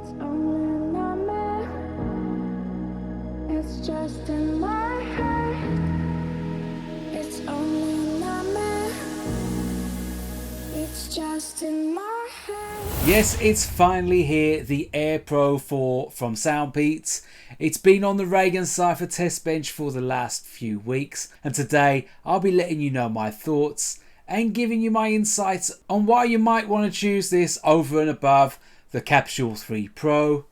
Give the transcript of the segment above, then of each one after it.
It's only a nightmare. It's just in my head. It's only a nightmare. It's just in my head. Yes, it's finally here, the Air Pro 4 from SoundPEATS. It's been on the ReganCipher test bench for the last few weeks, and today I'll be letting you know my thoughts and giving you my insights on why you might want to choose this over and above the Capsule 3 Pro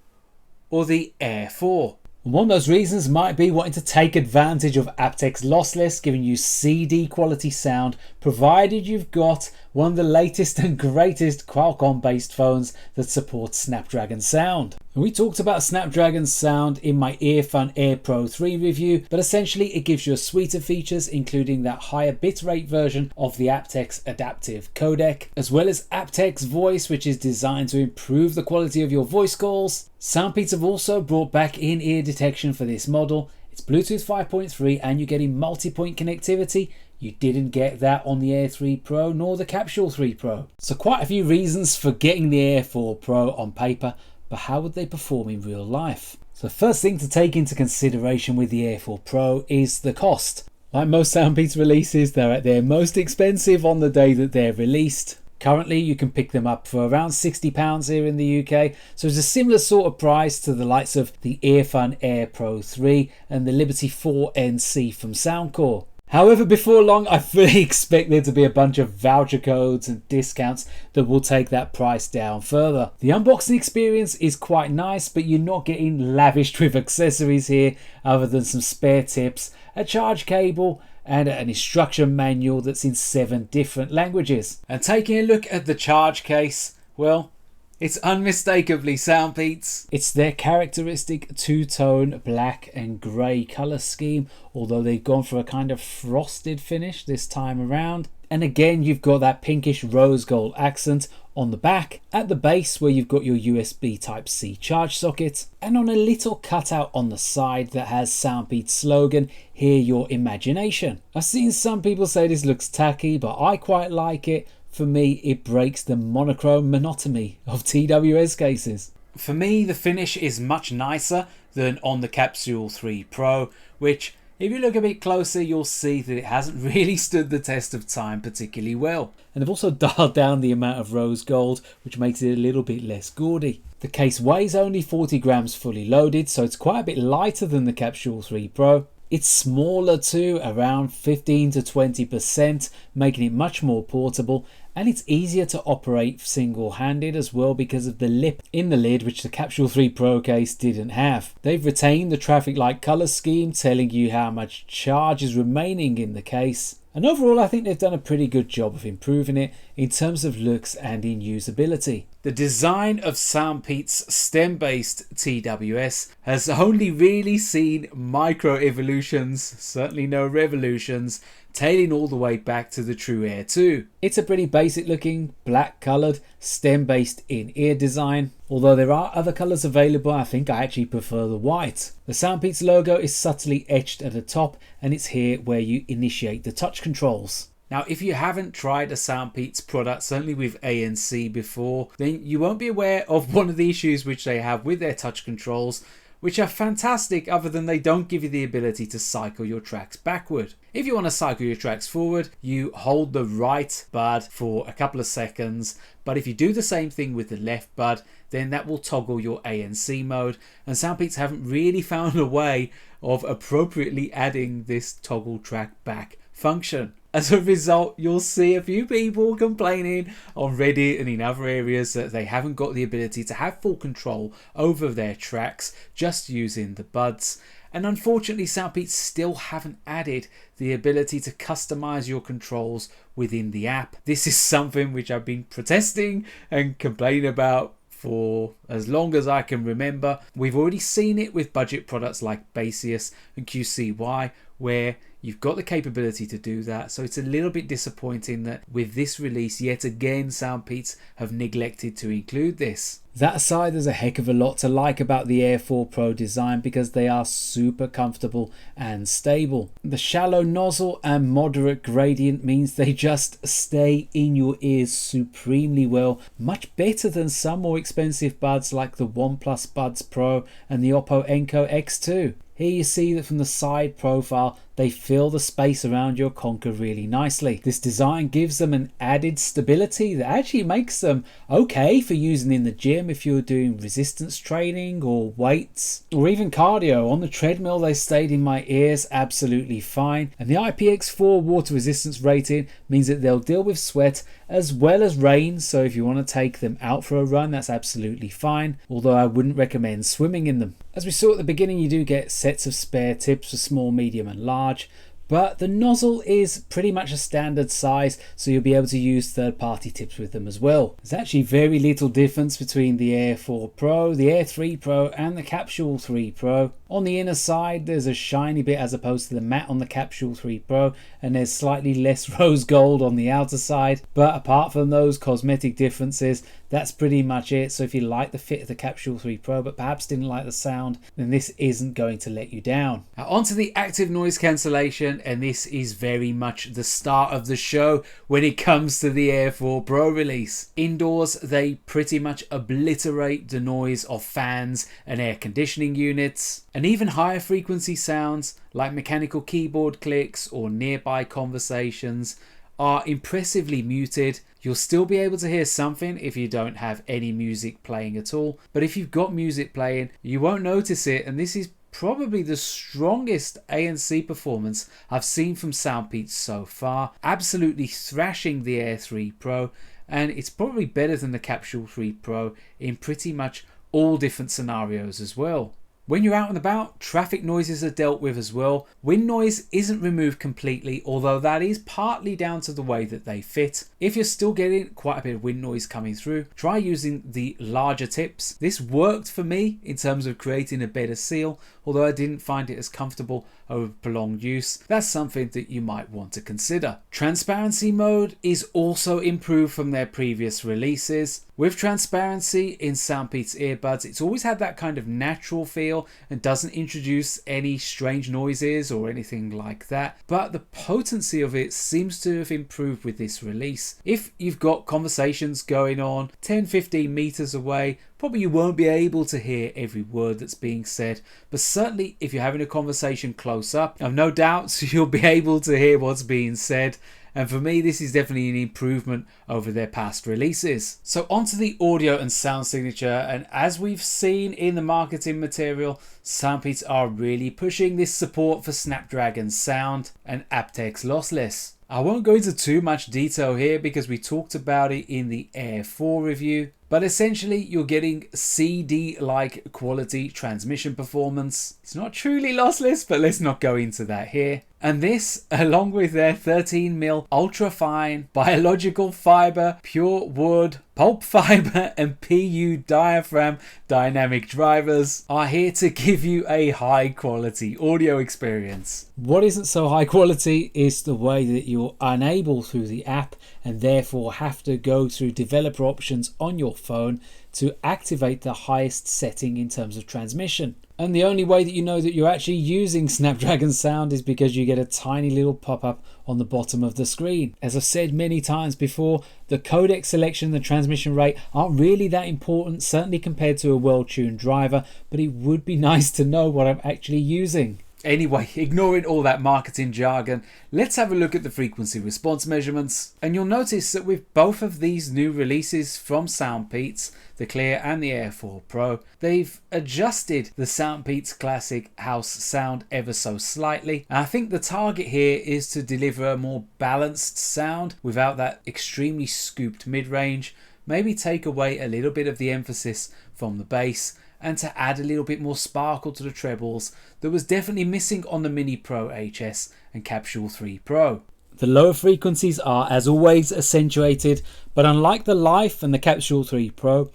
or the Air 4. One of those reasons might be wanting to take advantage of aptX-lossless, giving you CD quality sound, provided you've got one of the latest and greatest Qualcomm-based phones that supports Snapdragon Sound. And we talked about Snapdragon Sound in my Earphone Air Pro 3 review, but essentially it gives you a suite of features, including that higher bitrate version of the aptX adaptive codec, as well as aptX Voice, which is designed to improve the quality of your voice calls. SoundPEATS have also brought back in-ear detection for this model. It's Bluetooth 5.3 and you're getting multipoint connectivity. You didn't get that on the Air 3 Pro nor the Capsule 3 Pro. So quite a few reasons for getting the Air 4 Pro on paper, but how would they perform in real life? So first thing to take into consideration with the Air 4 Pro is the cost. Like most SoundPEATS releases, they're at their most expensive on the day that they're released. Currently you can pick them up for around £60 here in the UK, so it's a similar sort of price to the likes of the Earphone Air Pro 3 and the Liberty 4 NC from Soundcore. However, before long I fully expect there to be a bunch of voucher codes and discounts that will take that price down further. The unboxing experience is quite nice, but you're not getting lavished with accessories here other than some spare tips, a charge cable and an instruction manual that's in 7 different languages. And taking a look at the charge case, well, it's unmistakably SoundPEATS. It's their characteristic two-tone black and grey colour scheme, although they've gone for a kind of frosted finish this time around. And again, you've got that pinkish rose gold accent on the back, at the base where you've got your USB Type-C charge socket, and on a little cutout on the side that has SoundPEATS slogan, "Hear your imagination." I've seen some people say this looks tacky, but I quite like it. For me, it breaks the monochrome monotony of TWS cases. For me, the finish is much nicer than on the Capsule 3 Pro, which, if you look a bit closer, you'll see that it hasn't really stood the test of time particularly well. And they've also dialed down the amount of rose gold, which makes it a little bit less gaudy. The case weighs only 40 grams fully loaded, so it's quite a bit lighter than the Capsule 3 Pro. It's smaller too, around 15 to 20%, making it much more portable, and it's easier to operate single-handed as well because of the lip in the lid, which the Capsule 3 Pro case didn't have. They've retained the traffic light colour scheme, telling you how much charge is remaining in the case. And overall, I think they've done a pretty good job of improving it in terms of looks and in usability. The design of SoundPEATS stem-based TWS has only really seen micro evolutions, certainly no revolutions, tailing all the way back to the True Air 2. It's a pretty basic looking, black coloured, stem-based in-ear design. Although there are other colours available, I think I actually prefer the white. The SoundPEATS logo is subtly etched at the top, and it's here where you initiate the touch controls. Now, if you haven't tried a SoundPEATS product, certainly with ANC before, then you won't be aware of one of the issues which they have with their touch controls, which are fantastic other than they don't give you the ability to cycle your tracks backward. If you want to cycle your tracks forward, you hold the right bud for a couple of seconds, but if you do the same thing with the left bud, then that will toggle your ANC mode, and SoundPEATS haven't really found a way of appropriately adding this toggle track back function. As a result, you'll see a few people complaining on Reddit and in other areas that they haven't got the ability to have full control over their tracks just using the buds. And unfortunately, SoundPEATS still haven't added the ability to customize your controls within the app. This is something which I've been protesting and complaining about for as long as I can remember. We've already seen it with budget products like Baseus and QCY, where you've got the capability to do that. So it's a little bit disappointing that with this release, yet again, SoundPEATS have neglected to include this. That aside, there's a heck of a lot to like about the Air 4 Pro design because they are super comfortable and stable. The shallow nozzle and moderate gradient means they just stay in your ears supremely well, much better than some more expensive buds like the OnePlus Buds Pro and the Oppo Enco X2. Here you see that from the side profile, they fill the space around your conker really nicely. This design gives them an added stability that actually makes them okay for using in the gym if you're doing resistance training or weights or even cardio. On the treadmill, they stayed in my ears absolutely fine. And the IPX4 water resistance rating means that they'll deal with sweat as well as rain. So if you want to take them out for a run, that's absolutely fine. Although I wouldn't recommend swimming in them. As we saw at the beginning, you do get sets of spare tips for small, medium and large, but the nozzle is pretty much a standard size, so you'll be able to use third-party tips with them as well. There's actually very little difference between the Air 4 Pro, the Air 3 Pro and the Capsule 3 Pro. On the inner side, there's a shiny bit as opposed to the matte on the Capsule 3 Pro, and there's slightly less rose gold on the outer side. But apart from those cosmetic differences, that's pretty much it. So if you like the fit of the Capsule 3 Pro but perhaps didn't like the sound, then this isn't going to let you down. Now onto the active noise cancellation, and this is very much the start of the show when it comes to the Air 4 Pro release. Indoors, they pretty much obliterate the noise of fans and air conditioning units, and even higher frequency sounds like mechanical keyboard clicks or nearby conversations are impressively muted. You'll still be able to hear something if you don't have any music playing at all, but if you've got music playing, you won't notice it. And this is probably the strongest ANC performance I've seen from SoundPEATS so far, absolutely thrashing the Air 3 Pro, and it's probably better than the Capsule 3 Pro in pretty much all different scenarios as well. When you're out and about, traffic noises are dealt with as well. Wind noise isn't removed completely, although that is partly down to the way that they fit. If you're still getting quite a bit of wind noise coming through, try using the larger tips. This worked for me in terms of creating a better seal, although I didn't find it as comfortable over prolonged use. That's something that you might want to consider. Transparency mode is also improved from their previous releases. With transparency in SoundPEATS earbuds, it's always had that kind of natural feel and doesn't introduce any strange noises or anything like that. But the potency of it seems to have improved with this release. If you've got conversations going on 10-15 meters away, probably you won't be able to hear every word that's being said, but certainly if you're having a conversation close up, I've no doubts you'll be able to hear what's being said. And for me, this is definitely an improvement over their past releases. So onto the audio and sound signature, and as we've seen in the marketing material, SoundPEATS are really pushing this support for Snapdragon Sound and aptX-lossless. I won't go into too much detail here because we talked about it in the Air 4 review, but essentially you're getting CD-like quality transmission performance. It's not truly lossless, but let's not go into that here. And this, along with their 13mm ultra-fine biological fiber, pure wood, pulp fiber and PU diaphragm dynamic drivers, are here to give you a high quality audio experience. What isn't so high quality is the way that you're unable through the app and therefore have to go through developer options on your phone to activate the highest setting in terms of transmission. And the only way that you know that you're actually using Snapdragon Sound is because you get a tiny little pop-up on the bottom of the screen. As I've said many times before, the codec selection and the transmission rate aren't really that important, certainly compared to a well-tuned driver, but it would be nice to know what I'm actually using. Anyway, ignoring all that marketing jargon, let's have a look at the frequency response measurements. And you'll notice that with both of these new releases from SoundPEATS, the Clear and the Air 4 Pro, they've adjusted the SoundPEATS classic house sound ever so slightly. And I think the target here is to deliver a more balanced sound without that extremely scooped mid-range, maybe take away a little bit of the emphasis from the bass, and to add a little bit more sparkle to the trebles that was definitely missing on the Mini Pro HS and Capsule 3 Pro. The lower frequencies are, as always, accentuated, but unlike the Life and the Capsule 3 Pro,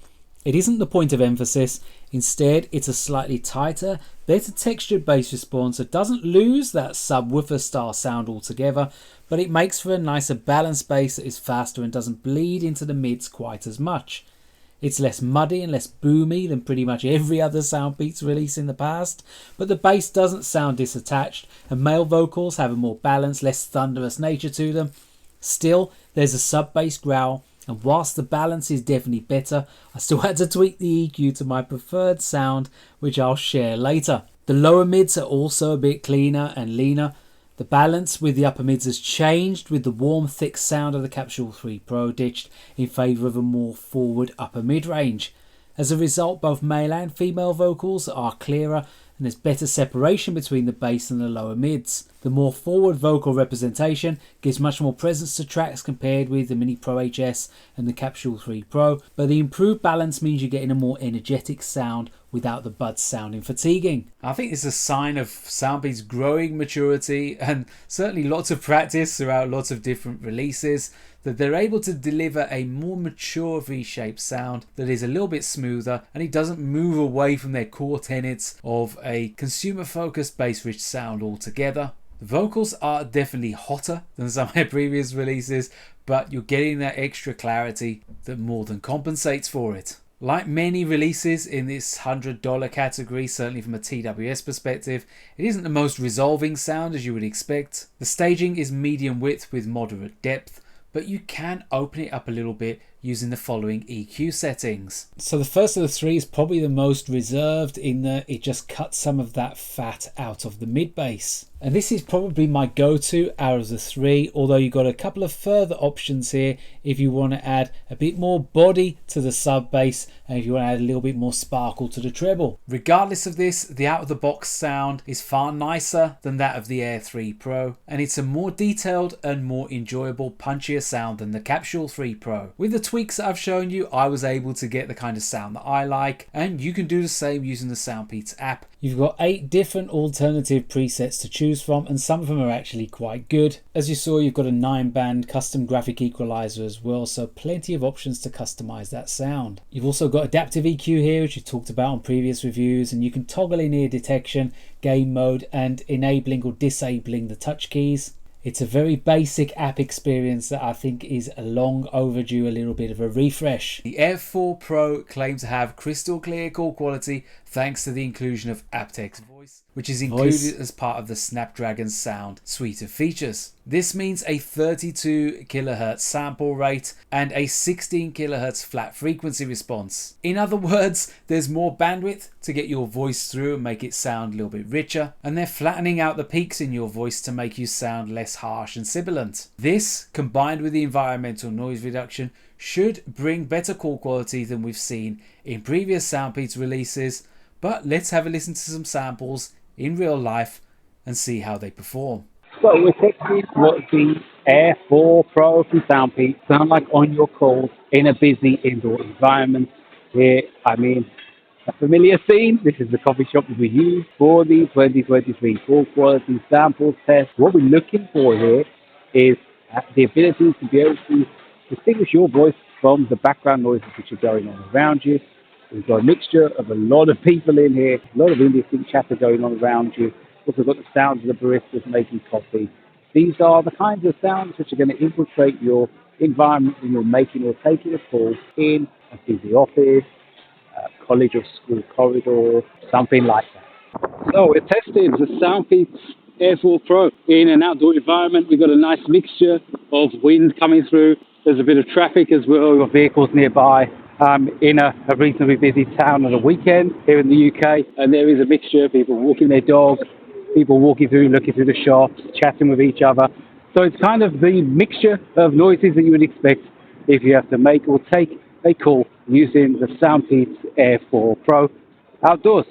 It isn't the point of emphasis, instead it's a slightly tighter, better textured bass response that doesn't lose that subwoofer style sound altogether, but it makes for a nicer balanced bass that is faster and doesn't bleed into the mids quite as much. It's less muddy and less boomy than pretty much every other SoundPEATS release in the past, but the bass doesn't sound disattached and male vocals have a more balanced, less thunderous nature to them. Still, there's a sub-bass growl, and whilst the balance is definitely better, I still had to tweak the EQ to my preferred sound, which I'll share later. The lower mids are also a bit cleaner and leaner. The balance with the upper mids has changed, with the warm thick sound of the Capsule 3 Pro ditched in favour of a more forward upper mid range. As a result, both male and female vocals are clearer and there's better separation between the bass and the lower mids. The more forward vocal representation gives much more presence to tracks compared with the Mini Pro HS and the Capsule 3 Pro, but the improved balance means you're getting a more energetic sound without the buds sounding fatiguing. I think it's a sign of SoundPEATS' growing maturity and certainly lots of practice throughout lots of different releases, that they're able to deliver a more mature V-shaped sound that is a little bit smoother and it doesn't move away from their core tenets of a consumer-focused bass-rich sound altogether. The vocals are definitely hotter than some of their previous releases, but you're getting that extra clarity that more than compensates for it. Like many releases in this $100 category, certainly from a TWS perspective, it isn't the most resolving sound as you would expect. The staging is medium width with moderate depth, but you can open it up a little bit using the following EQ settings. So the first of the three is probably the most reserved in that it just cuts some of that fat out of the mid bass. And this is probably my go-to out of the three, although you've got a couple of further options here if you want to add a bit more body to the sub bass and if you want to add a little bit more sparkle to the treble. Regardless of this, the out-of-the-box sound is far nicer than that of the Air 3 Pro, and it's a more detailed and more enjoyable, punchier sound than the Capsule 3 Pro. With the tweaks that I've shown you, I was able to get the kind of sound that I like, and you can do the same using the SoundPEATS app. You've got 8 different alternative presets to choose from, and some of them are actually quite good. As you saw, you've got a 9-band custom graphic equalizer as well, so plenty of options to customize that sound. You've also got adaptive EQ here, which you've talked about on previous reviews, and you can toggle in ear detection, game mode, and enabling or disabling the touch keys. It's a very basic app experience that I think is long overdue a little bit of a refresh. The Air 4 Pro claims to have crystal clear call quality thanks to the inclusion of aptX Voice, which is included as part of the Snapdragon Sound suite of features. This means a 32 kHz sample rate and a 16 kHz flat frequency response. In other words, there's more bandwidth to get your voice through and make it sound a little bit richer, and they're flattening out the peaks in your voice to make you sound less harsh and sibilant. This, combined with the environmental noise reduction, should bring better call quality than we've seen in previous SoundPEATS releases, but let's have a listen to some samples in real life and see how they perform. So we're testing what the Air 4 Pro from SoundPEATS sound like on your calls in a busy indoor environment. Here, I mean, a familiar scene. This is the coffee shop that we use for the 2023 call quality sample test. What we're looking for here is the ability to be able to distinguish your voice from the background noises which are going on around you. We've got a mixture of a lot of people in here, a lot of indistinct chatter going on around you. We've also got the sounds of the baristas making coffee. These are the kinds of sounds which are going to infiltrate your environment when you're making or taking a call in a busy office, a college or school corridor, something like that. So we're testing the SoundPEATS Air 4 Pro in an outdoor environment. We've got a nice mixture of wind coming through. There's a bit of traffic as well. We've got vehicles nearby. In a reasonably busy town on a weekend here in the UK, and there is a mixture of people walking their dogs, people walking through, looking through the shops, chatting with each other. So it's kind of the mixture of noises that you would expect if you have to make or take a call using the SoundPEATS Air 4 Pro outdoors.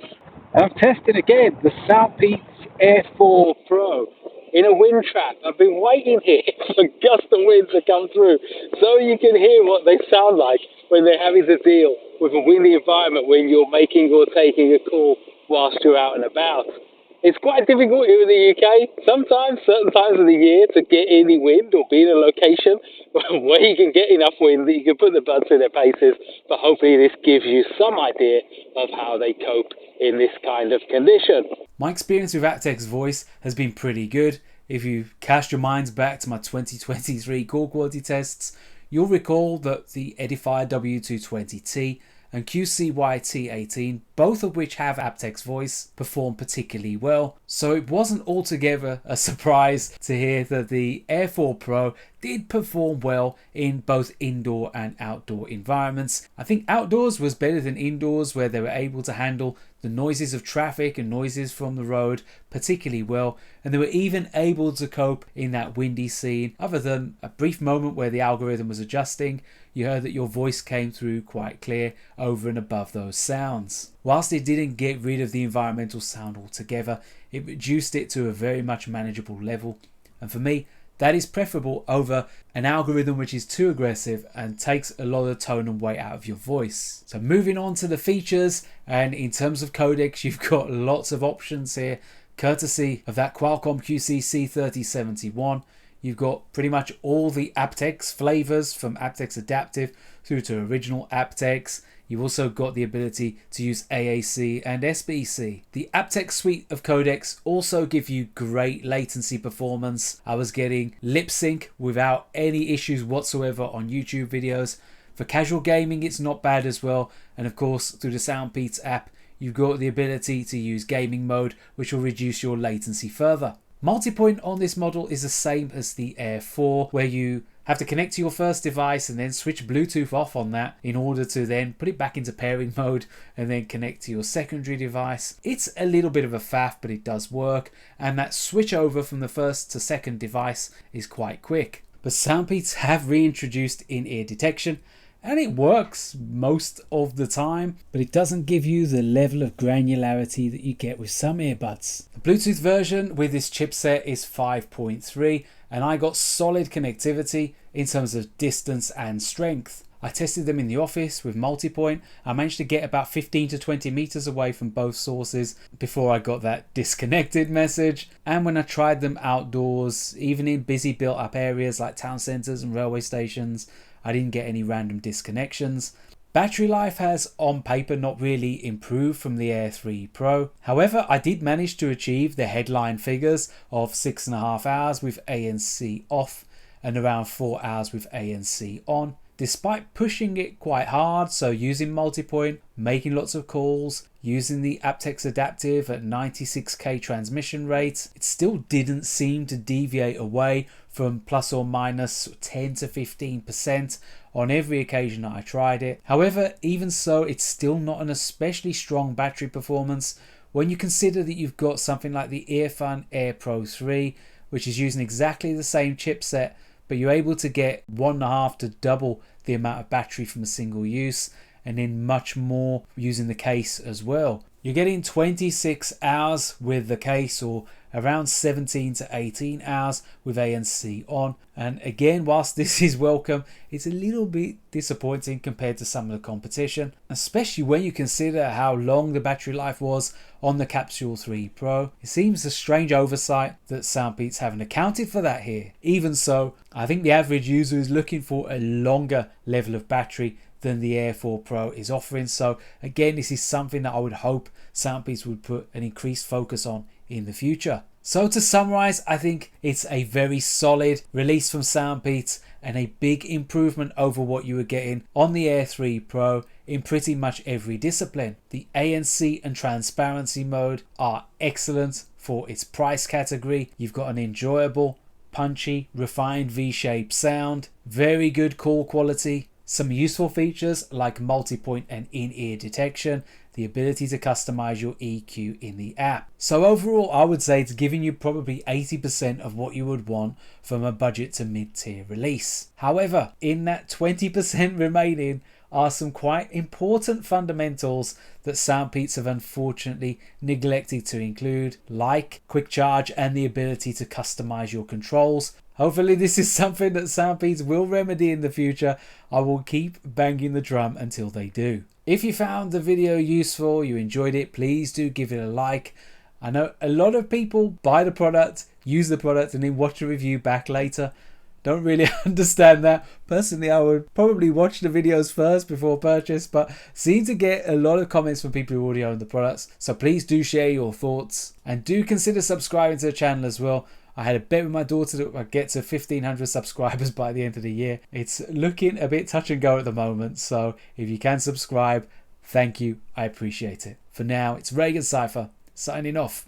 And I'm testing again the SoundPEATS Air 4 Pro in a wind trap. I've been waiting here for gust of wind to come through so you can hear what they sound like when they're having to deal with a windy environment when you're making or taking a call whilst you're out and about. It's quite difficult here in the UK. Sometimes, certain times of the year, to get any wind or be in a location where you can get enough wind that you can put the buds in their faces. But hopefully this gives you some idea of how they cope in this kind of condition. My experience with aptX voice has been pretty good. If you cast your minds back to my 2023 call quality tests, you'll recall that the Edifier W220T and QCY-T18, both of which have aptX voice, perform particularly well. So it wasn't altogether a surprise to hear that the Air 4 Pro did perform well in both indoor and outdoor environments. I think outdoors was better than indoors, where they were able to handle the noises of traffic and noises from the road particularly well, and they were even able to cope in that windy scene. Other than a brief moment where the algorithm was adjusting, you heard that your voice came through quite clear over and above those sounds. Whilst it didn't get rid of the environmental sound altogether, it reduced it to a very much manageable level, and for me that is preferable over an algorithm which is too aggressive and takes a lot of tone and weight out of your voice. So moving on to the features, and in terms of codecs, you've got lots of options here, courtesy of that Qualcomm QC-C3071. You've got pretty much all the aptX flavors, from aptX Adaptive through to original aptX. You've also got the ability to use AAC and SBC. The aptX suite of codecs also give you great latency performance. I was getting lip sync without any issues whatsoever on YouTube videos. For casual gaming, it's not bad as well. And of course, through the SoundPEATS app, you've got the ability to use gaming mode, which will reduce your latency further. Multipoint on this model is the same as the Air 4, where you have to connect to your first device and then switch Bluetooth off on that in order to then put it back into pairing mode and then connect to your secondary device. It's a little bit of a faff, but it does work, and that switch over from the first to second device is quite quick. But SoundPEATS have reintroduced in-ear detection, and it works most of the time, but it doesn't give you the level of granularity that you get with some earbuds. The Bluetooth version with this chipset is 5.3, and I got solid connectivity in terms of distance and strength. I tested them in the office with Multipoint. I managed to get about 15 to 20 meters away from both sources before I got that disconnected message. And when I tried them outdoors, even in busy built up areas like town centers and railway stations, I didn't get any random disconnections. Battery life has on paper not really improved from the Air 3 Pro. However, I did manage to achieve the headline figures of 6.5 hours with ANC off and around 4 hours with ANC on, despite pushing it quite hard. So using Multipoint, making lots of calls, using the aptX Adaptive at 96k transmission rates, it still didn't seem to deviate away from plus or minus 10 to 15% on every occasion that I tried it. However, even so, it's still not an especially strong battery performance when you consider that you've got something like the Earphone Air Pro 3, which is using exactly the same chipset, but you're able to get 1.5 to double the amount of battery from a single use, and then much more using the case as well. You're getting 26 hours with the case, or around 17 to 18 hours with ANC on. And again, whilst this is welcome, it's a little bit disappointing compared to some of the competition, especially when you consider how long the battery life was on the Capsule 3 Pro. It seems a strange oversight that SoundPEATS haven't accounted for that here. Even so, I think the average user is looking for a longer level of battery than the Air 4 Pro is offering. So again, this is something that I would hope SoundPEATS would put an increased focus on in the future. So to summarize, I think it's a very solid release from SoundPEATS and a big improvement over what you were getting on the Air 3 Pro in pretty much every discipline. The ANC and transparency mode are excellent for its price category. You've got an enjoyable, punchy, refined V-shaped sound, very good call quality, some useful features like multi-point and in-ear detection, the ability to customize your EQ in the app. So overall, I would say it's giving you probably 80% of what you would want from a budget to mid-tier release. However, in that 20% remaining are some quite important fundamentals that SoundPEATS have unfortunately neglected to include, like quick charge and the ability to customize your controls. Hopefully this is something that SoundPEATS will remedy in the future. I will keep banging the drum until they do. If you found the video useful, you enjoyed it, please do give it a like. I know a lot of people buy the product, use the product, and then watch a review back later. Don't really understand that. Personally, I would probably watch the videos first before purchase, but seem to get a lot of comments from people who already own the products. So please do share your thoughts and do consider subscribing to the channel as well. I had a bet with my daughter that I'd get to 1,500 subscribers by the end of the year. It's looking a bit touch and go at the moment, so if you can subscribe, thank you. I appreciate it. For now, it's ReganCipher signing off.